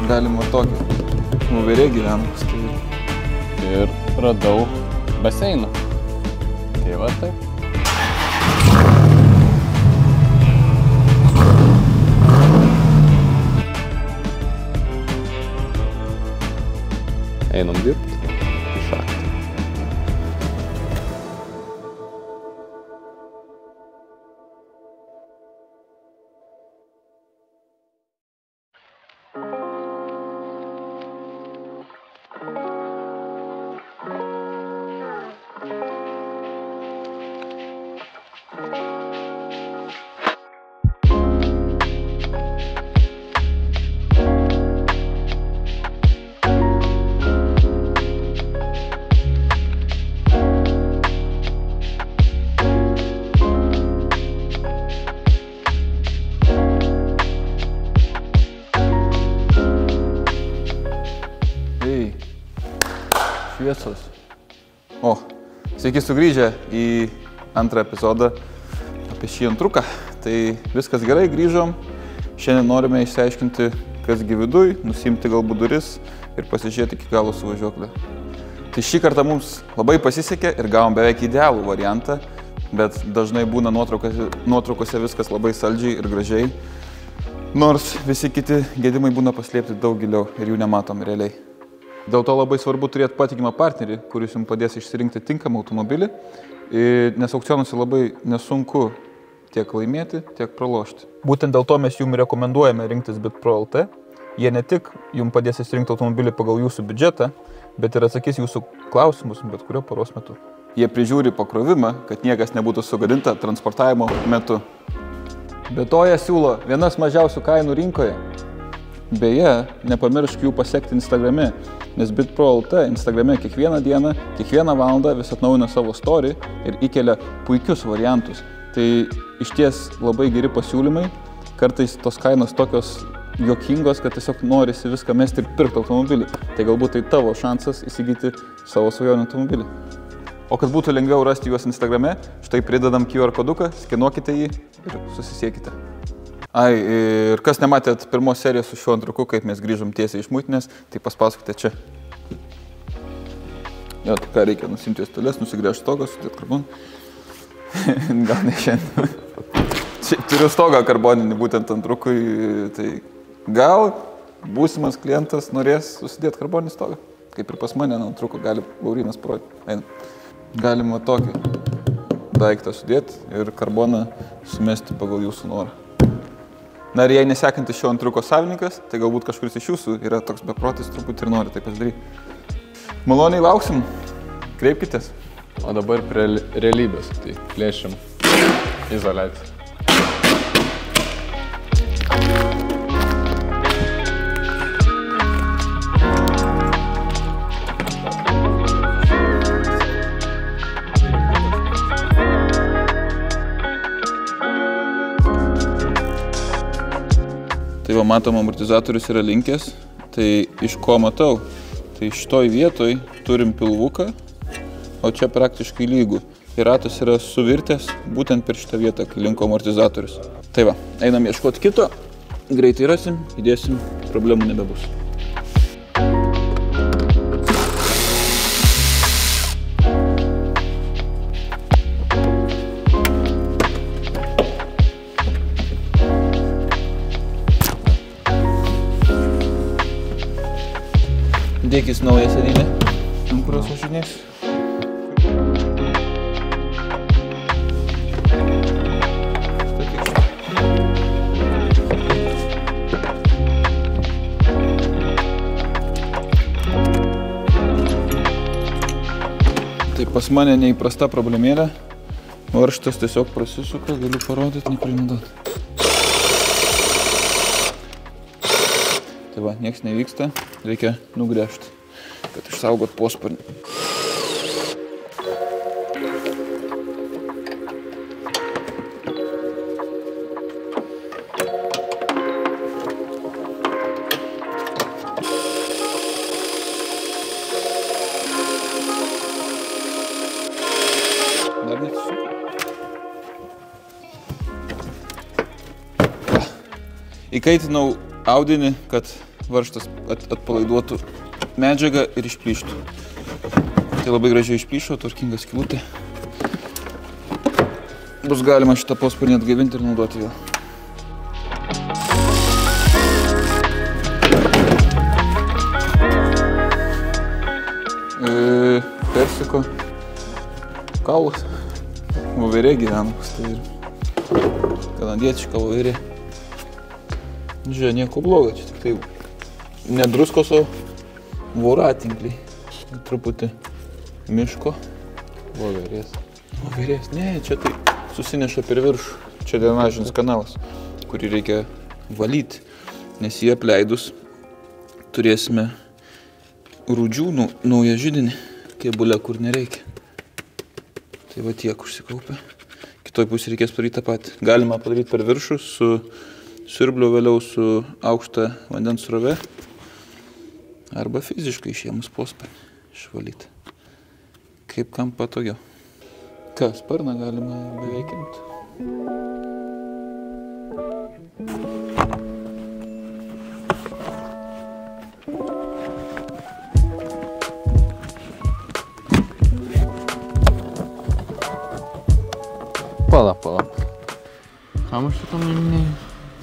Galima tokį nuverė gyvenimas. Ir radau baseiną. Tai va taip. Einam dirbti į šachtą. Šviesos. O, sveiki sugrįžę į antrą epizodą apie šį antruką. Tai viskas gerai, grįžom. Šiandien norime išsiaiškinti, kasgi viduj, nusimti galbūt duris ir pasižiūrėti iki galo su važiuoklė. Tai šį kartą mums labai pasisekė ir gavom beveik idealų variantą, bet dažnai būna nuotraukose viskas labai saldžiai ir gražiai, nors visi kiti gedimai būna paslėpti daug giliau ir jų nematom realiai. Dėl to labai svarbu turėti patikimą partnerį, kuris jums padės išsirinkti tinkamą automobilį, nes aukcionuose labai nesunku tiek laimėti, tiek pralošti. Būtent dėl to mes jums rekomenduojame rinktis BitPro LT. Jie ne tik jums padės išsirinkti automobilį pagal jūsų biudžetą, bet ir atsakys jūsų klausimus bet kurio paros metu. Jie prižiūri pakrovimą, kad niekas nebūtų sugadinta transportavimo metu. Be to jie siūlo vienas mažiausių kainų rinkoje. Beje, nepamiršk jų pasiekti Instagrame, nes BitPro LT Instagrame kiekvieną dieną, kiekvieną valandą vis atnaujina savo story ir įkelia puikius variantus. Tai išties labai geri pasiūlymai, kartais tos kainos tokios juokingos, kad tiesiog norisi viską mesti ir pirkti automobilį. Tai galbūt tai tavo šansas įsigyti savo svajonių automobilį. O kad būtų lengviau rasti juos Instagrame, štai pridedam QR koduką, skenuokite jį ir susisiekite. Ir kas nematėt pirmos serijos su šiuo antruku, kaip mes grįžom tiesiai iš muitinės, tai paspasokite čia. Jo, tai ką reikia nusimti juosteles, nusigręžti stogą, sudėti karboną. Gal ne šiandien. Turiu stogą karboninį būtent antrukui, tai gal būsimas klientas norės susidėti karboninį stogą. Kaip ir pas mane ant antruko gali Laurinas parodyti. Einam. Galima tokį daiktą sudėti ir karboną sumesti pagal jūsų norą. Na ir jei nesekantis šio antruko savininkas, tai galbūt kažkuris iš jūsų yra toks beprotis truputį ir nori tai pasidaryti. Maloniai lauksim, kreipkitės. O dabar prie realybės, tai plėšim izoliaciją. Tai va, matom, amortizatorius yra linkęs, tai iš ko matau, tai šitoj vietoj turim pilvuką, o čia praktiškai lygų. Ir ratas yra suvirtęs būtent per šitą vietą, kai linko amortizatorius. Tai va, einam ieškoti kito, greitai rasim, įdėsim, problemų nebebus. Dėkis naują sėdynę, ant kurios važinės. Tai pas mane neįprasta problemėlė. Varžtas tiesiog prasisuka, galiu parodyti, neprimduoti. Tai va, nieks nevyksta, reikia nugręžti, kad išsaugot posparnį. Dar neatsisuka. Įkaitinau audinį, kad varžtas atpalaiduotų medžiagą ir išplyštų. Tai labai gražiai išplyšo, tvarkinga skylutė. Bus galima šitą posparnį atgaivinti ir naudoti vėl. Persiko kaulas. Voverė gyvenamas. Tai ir kanadietiška voverė. Žiūrė, nieko blogo, čia tik tai nedruskos, o voratinkliai. Truputį miško. Voverės. Voverės, ne, čia tai susineša per viršų. Čia drenažinis kanalas, kurį reikia valyti, nes jį apleidus turėsime rūdžių naują židinį, kėbulę, kur nereikia. Tai va tiek užsikaupia. Kitoj pusė reikės padaryti tą patį. Galima padaryti per viršų su siurbliu, vėliau su aukšta vandens srove arba fiziškai išėmus posparnį išvalyti. Kaip kam patogiau. Ką, sparną galima beveik imti. Pala. Kam aš šitam nuiminėjau?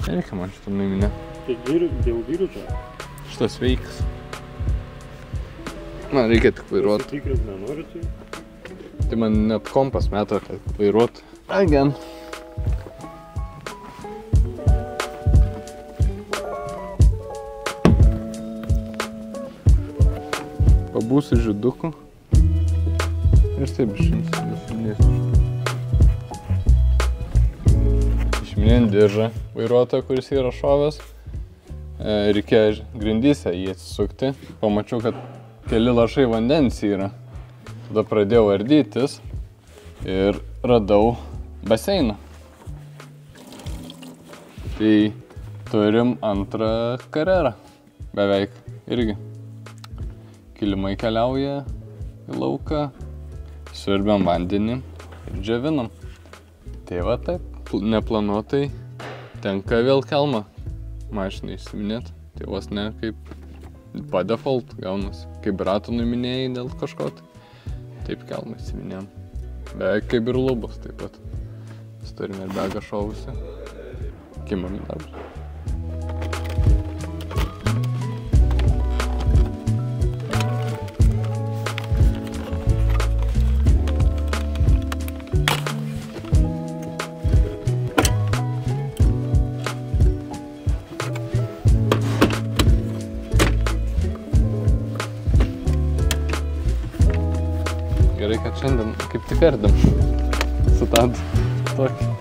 Nereikia man šitam nuiminė. Tai dėl vyručio? Šitas veikas. Man reikia tik vairuoti. Tikras nenori tai? Tai man net kompas meta, kad vairuot. Again. Pabūsiu židuku. Ir taip išimsiu. Išminėjant diržą vairuotoją, kuris yra šovęs. Reikėjo grindyse jį atsisukti. Pamačiau, kad keli lašai vandens yra. Tada pradėjau ardytis ir radau baseiną. Tai turim antrą karjerą. Beveik irgi. Kilimai keliauja į lauką, siurbiam vandenį ir džiovinam. Tai va taip. Neplanuotai tenka vėl kelmą mašiną išsiminėti. Tai vos ne kaip po default gaunasi. Kaip ratą nuiminėjai dėl kažko, taip kelmą išsiminėjom. Beveik kaip ir lubos taip pat. Mes turime ir begą šovusi. Kimam darbus. Gerai, kad šiandien kaip tik erdam su Tadu tokį.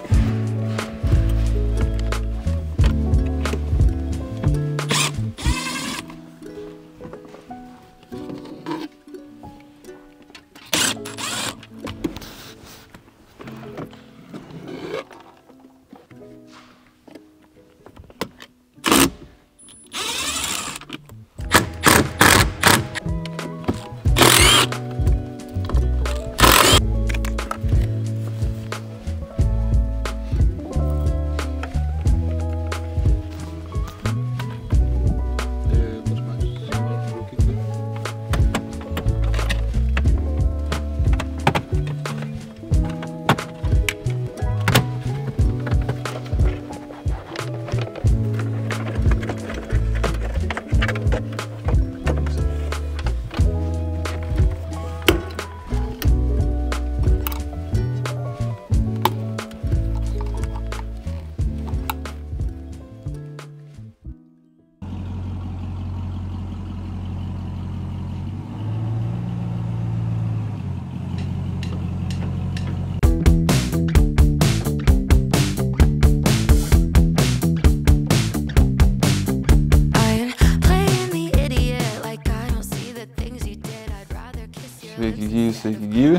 Sveiki gyvi.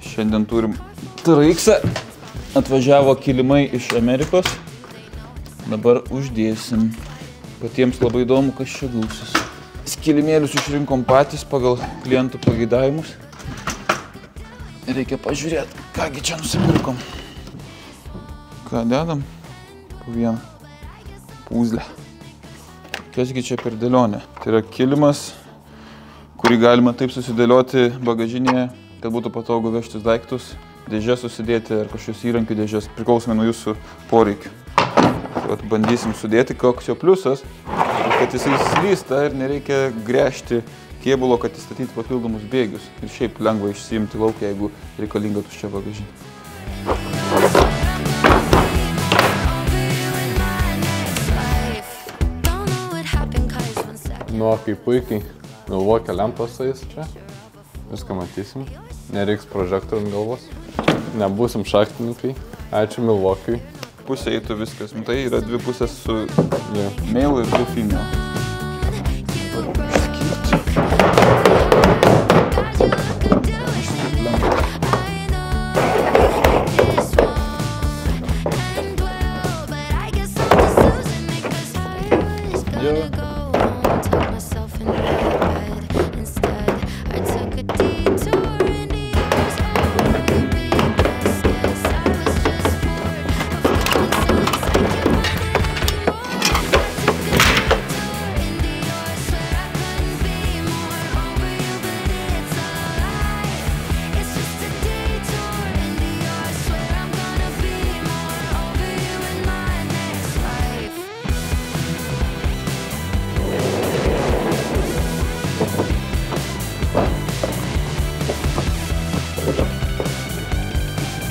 Šiandien turim TRX. Atvažiavo kilimai iš Amerikos. Dabar uždėsim. Patiems labai įdomu, kas čia gausis. Kilimėlius išrinkom patys pagal klientų pageidavimus. Reikia pažiūrėti, kągi čia nusipirkom. Ką dedam? Po vieną. pūzlę. Kasgi čia per dėlionę? Tai yra kilimas, kurį galima taip susidėlioti bagažinėje, kad būtų patogu vežtis daiktus, dėžės susidėti ar kažkokios įrankių dėžės, priklausomai nuo jūsų poreikių. Tai bandysim sudėti, koks jo pliusas, kad jisai slysta ir nereikia gręžti kėbulo, kad įstatyti papildomus bėgius. Ir šiaip lengva išsiimti lauką, jeigu reikalinga tuščia bagažinė. Nu, kaip puikiai. Milwaukee lempas eis čia. Viską matysim. Nereiks prožektorių ant galvos. Nebūsim šachtininkai. Ačiū Milwaukee. Pusė eitų viskas. Tai yra dvi pusės su male ir su female.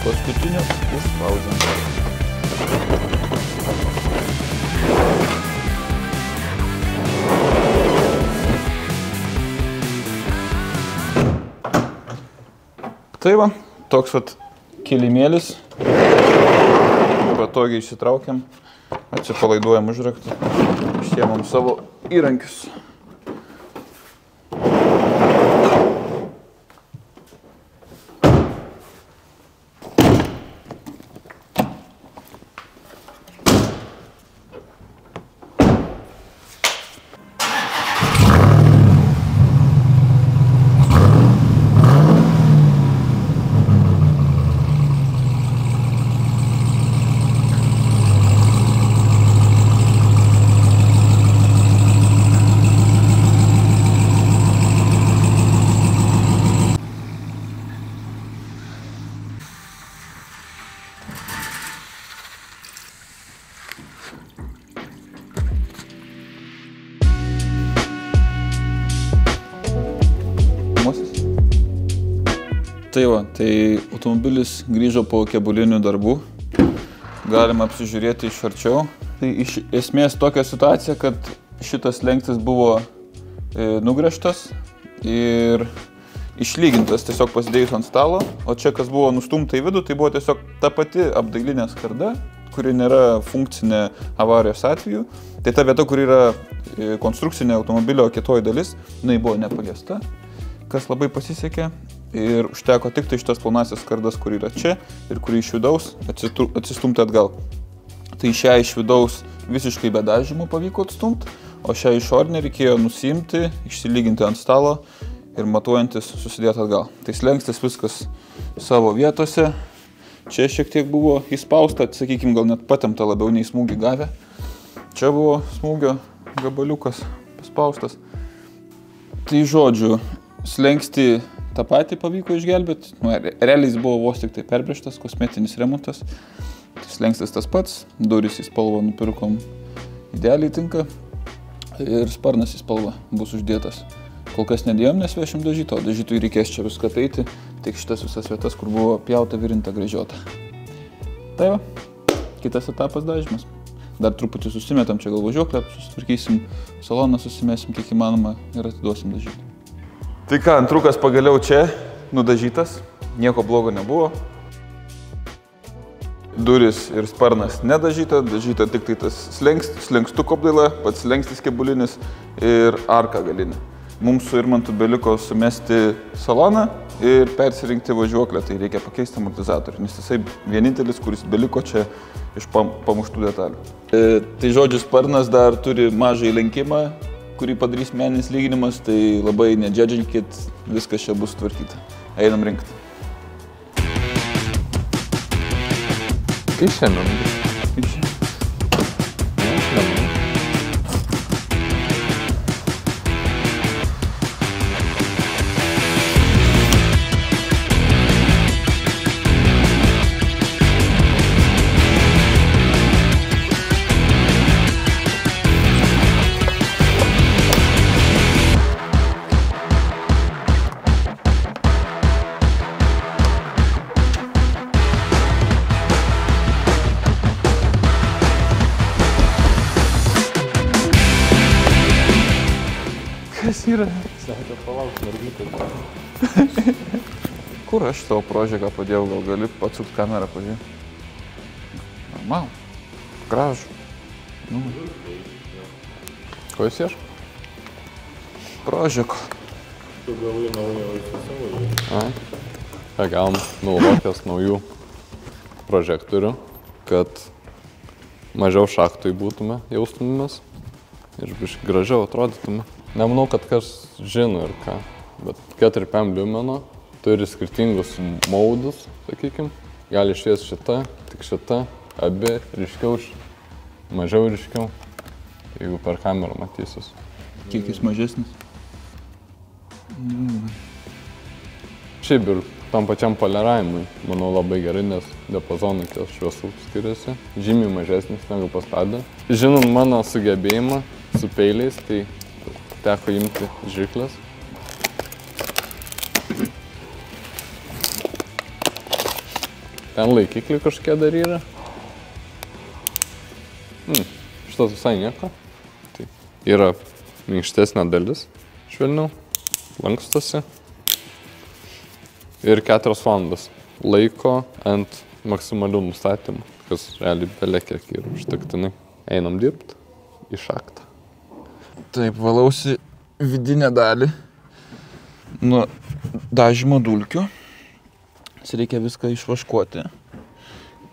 Paskutinio užspaudžiam. Tai va, toks vat kilimėlis. Patogiai išsitraukiam, atsipalaiduojam užraktą, išsiemam savo įrankius. Tai va, tai automobilis grįžo po kėbulinių darbų. Galima apsižiūrėti iš arčiau. Tai iš esmės tokia situacija, kad šitas slenkstis buvo nugręžtas ir išlygintas tiesiog pasidėjus ant stalo. O čia, kas buvo nustumta į vidų, tai buvo tiesiog ta pati apdailinė skarda, kuri nėra funkcinė avarijos atveju. Tai ta vieta, kur yra konstrukcinė automobilio kietoji dalis, jinai buvo nepaliesta, kas labai pasisekė. Ir užteko tik tai šitas plonasias skardas, kur yra čia ir kurį iš vidaus atsistumti atgal. Tai šią iš vidaus visiškai be dažymų pavyko atstumti, o šią išorinę reikėjo nusiimti, išsilyginti ant stalo ir matuojantis susidėti atgal. Tai slenkstis viskas savo vietose. Čia šiek tiek buvo įspausta, sakykime, gal net patempta labiau nei smūgį gavę. Čia buvo smūgio gabaliukas paspaustas. Tai žodžiu, slengsti tą patį pavyko išgelbėti. Realiai jis buvo vos tik tai perbrėžtas, kosmetinis remontas. Slengstis tas pats, durys į spalvą nupirkom idealiai tinka ir sparnas į spalvą bus uždėtas. Kol kas nedėjom, nes vešim dažytą, o dažytui reikės čia viską apeiti, tik šitas visas vietas, kur buvo pjauta, virinta, gręžiota. Tai va, kitas etapas dažymas. Dar truputį susimetam čia gal važiuoklę, susitvarkysim saloną, susimesim kiek įmanoma ir atiduosim dažyti. Tai ką, antrukas pagaliau čia nudažytas, nieko blogo nebuvo. Duris ir sparnas nedažyta, dažyta tik tai tas slenkstuko apdaila, pats slengstis kėbulinis ir arka galinė. Mums su Irmantu beliko sumesti saloną ir persirinkti važiuoklę, tai reikia pakeisti amortizatorių, nes jisai vienintelis, kuris beliko čia iš pamuštų detalių. Tai žodžiu, sparnas dar turi mažą įlenkimą, kurį padarys meninis lyginimas, tai labai nedžedžinkit, viskas čia bus tvarkyta. Einam rinkti. Išėmėm. Išėmėm. yra. Sakė, palauk, mergitas. Kur aš savo prožėką padėjau, gal gali atsukti kamerą padėjau? Normal. Gražu. Nu. Ko jūs ieško? Prožėko. Tu gavai naują laisvą savo. Gavom Milvokės naujų prožektorių, kad mažiau šachtui būtume, jaustumėmės ir biškai gražiau atrodytume. Nemanau, kad kas žino ir ką, bet 4-5 liumeno turi skirtingus maudus, sakykim. Gali švies šita, tik šita, abi ryškiau, mažiau ryškiau, jeigu per kamerą matysis. Kiek jis mažesnis? Šiaip ir tam pačiam poliravimui, manau, labai gerai, nes diapazonai šviesų skiriasi, žymiai mažesnis negu pas tadą. Žinant mano sugebėjimą su peiliais, tai teko imti žirklės. Ten laikikliai kažkokie dar yra. Šitas visai nieko. Tai yra minkštesnė dalis, švelniau, lankstosi. Ir 4 valandas laiko ant maksimalių nustatymų, kas realiai belekiek yra užtektinai. Einam dirbti į šachtą. Taip, valausi vidinę dalį nuo dažymo dulkių. Reikia viską išvaškuoti,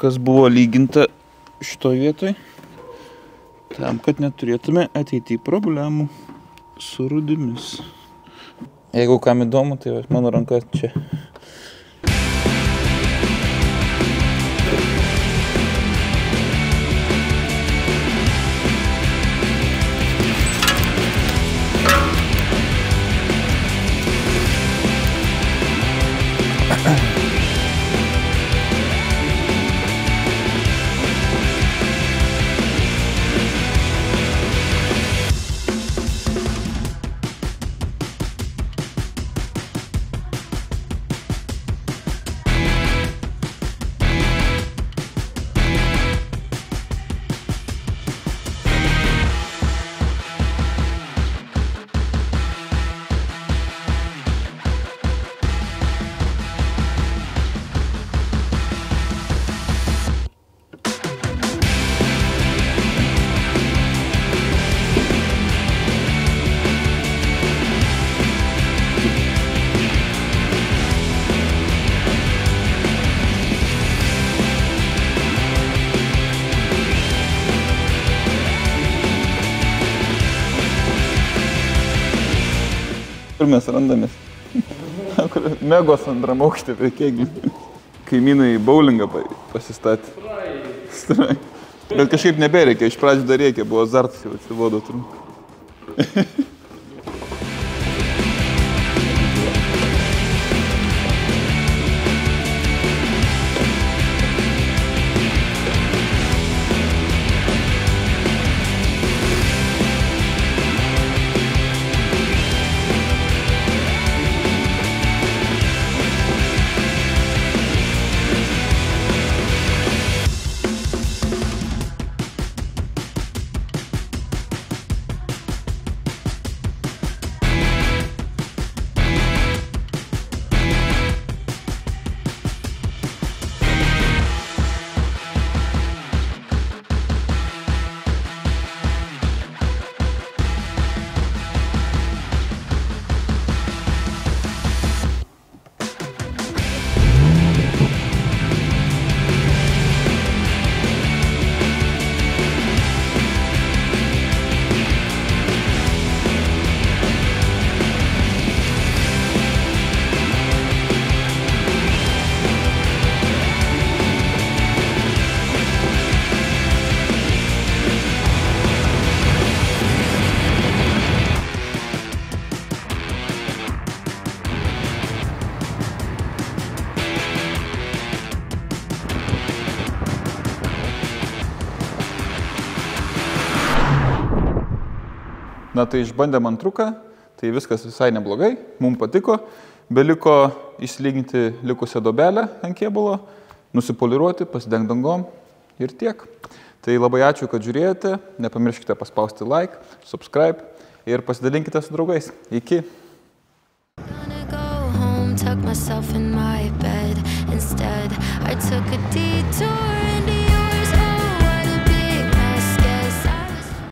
kas buvo lyginta šitoj vietoj, tam, kad neturėtume ateityje problemų su rudimis. Jeigu kam įdomu, tai mano ranka čia. Kur mes randamės? Megos antram aukšte prie kėgių. Kaimynai bowlingą pasistatė. Strai. Bet kažkaip nebereikia, iš pradžių dar reikia, buvo azartas, jau atsivodo turim. Na tai išbandėm antruką, tai viskas visai neblogai, mums patiko, beliko išlyginti likusią dobelę ant kėbulo, nusipoliruoti, pasidengti dangom ir tiek. Tai labai ačiū, kad žiūrėjote, nepamirškite paspausti like, subscribe ir pasidalinkite su draugais. Iki. Tuck myself in my bed. Instead, I took a detour